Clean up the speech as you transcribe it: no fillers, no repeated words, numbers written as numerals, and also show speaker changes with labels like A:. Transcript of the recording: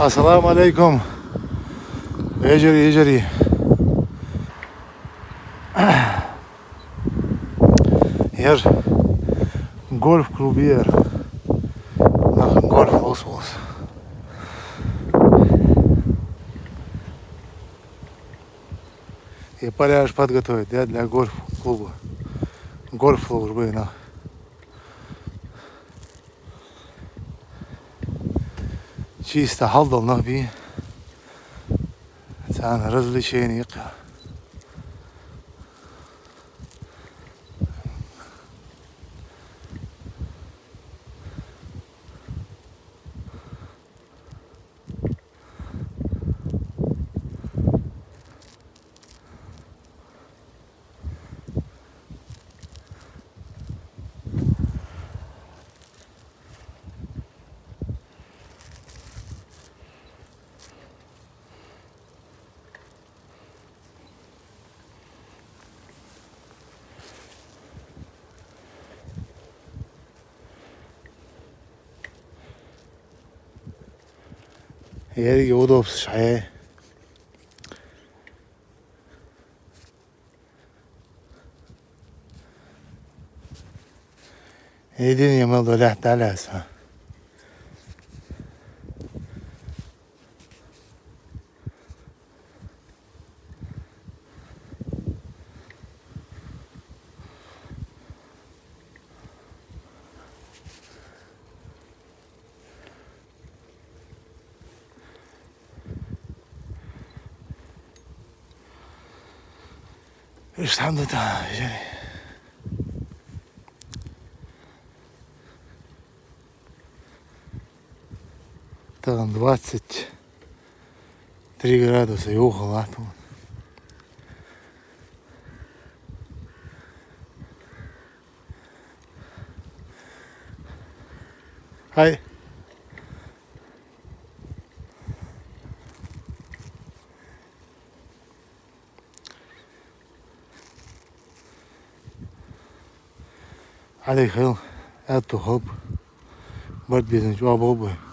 A: Assalamu alaikum. Ejeri, ejeri. Hier golfclub hier. Nach dem Golfausbus. И пляж подготовить, да, для гольф-клуба. Гольф-службы, на. Чисто халдал нахби. Цан развлечение. هذه وضوء صحيح. هي دنيا ما ضلعت على اسها. ايش الحمد لله جري. Там 23 градуса и ухо тут. Хай. عليك خير. أتو خب. برد بيزن جواب أبوه.